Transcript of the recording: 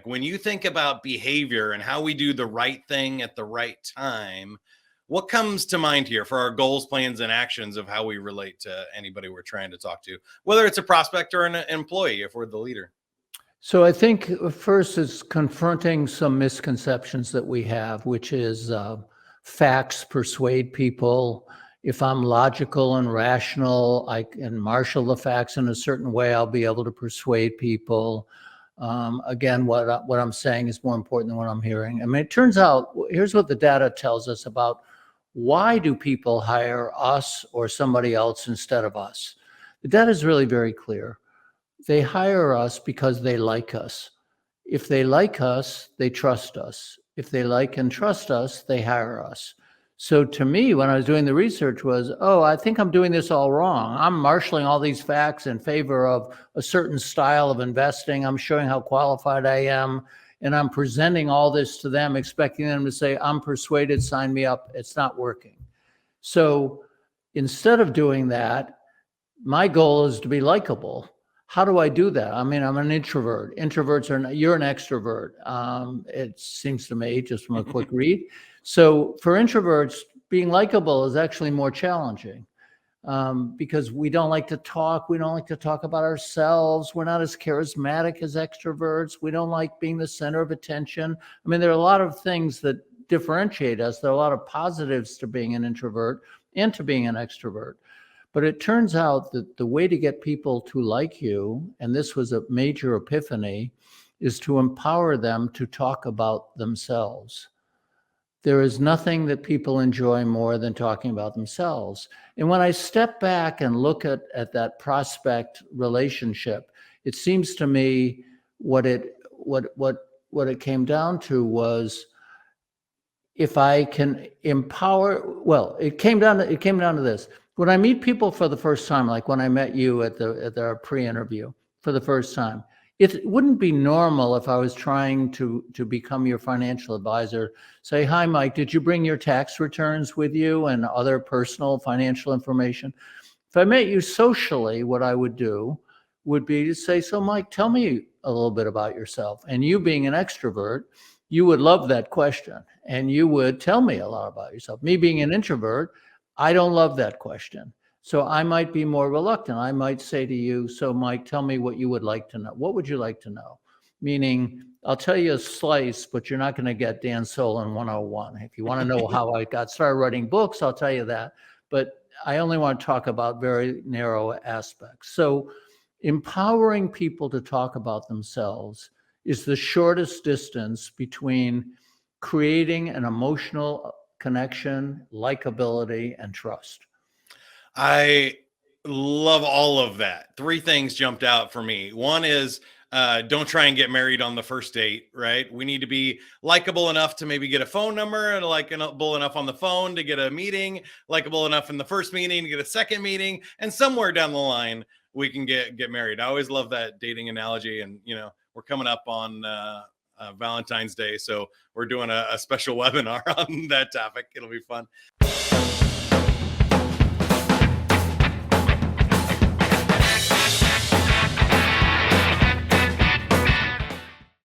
When you think about behavior and how we do the right thing at the right time, what comes to mind here for our goals, plans, and actions of how we relate to anybody we're trying to talk to, whether it's a prospect or an employee, if we're the leader? So I think first is confronting some misconceptions that we have, which is facts persuade people. If I'm logical and rational, I can marshal the facts in a certain way, I'll be able to persuade people. Again, what I'm saying is more important than what I'm hearing. I mean, it turns out, here's what the data tells us about why do people hire us or somebody else instead of us. The data is really very clear. They hire us because they like us. If they like us, they trust us. If they like and trust us, they hire us. So to me, when I was doing the research was, oh, I think I'm doing this all wrong. I'm marshaling all these facts in favor of a certain style of investing. I'm showing how qualified I am. And I'm presenting all this to them, expecting them to say, I'm persuaded, sign me up. It's not working. So instead of doing that, my goal is to be likable. How do I do that? I mean, I'm an introvert. Introverts are, you're an extrovert. It seems to me, just from a quick read. So for introverts, being likable is actually more challenging because we don't like to talk. We don't like to talk about ourselves. We're not as charismatic as extroverts. We don't like being the center of attention. I mean, there are a lot of things that differentiate us. There are a lot of positives to being an introvert and to being an extrovert. But it turns out that the way to get people to like you, and this was a major epiphany, is to empower them to talk about themselves. There is nothing that people enjoy more than talking about themselves. And when I step back and look at that prospect relationship, it seems to me what it came down to was, if I can empower, well, it came down to this. When I meet people for the first time, like when I met you at our pre-interview for the first time, it wouldn't be normal if I was trying to become your financial advisor. Say, hi, Mike, did you bring your tax returns with you and other personal financial information? If I met you socially, what I would do would be to say, so Mike, tell me a little bit about yourself. And you being an extrovert, you would love that question and you would tell me a lot about yourself. Me being an introvert, I don't love that question. So I might be more reluctant. I might say to you, so Mike, tell me what you would like to know. What would you like to know? Meaning, I'll tell you a slice, but you're not going to get Dan Solon 101. If you want to know how I got started writing books, I'll tell you that. But I only want to talk about very narrow aspects. So empowering people to talk about themselves is the shortest distance between creating an emotional connection, likability, and trust. I love all of that. Three things jumped out for me. One is don't try and get married on the first date, right? We need to be likable enough to maybe get a phone number, and likable enough on the phone to get a meeting, likable enough in the first meeting to get a second meeting, and somewhere down the line we can get married. I always love that dating analogy, and we're coming up on Valentine's Day, so we're doing a special webinar on that topic. It'll be fun.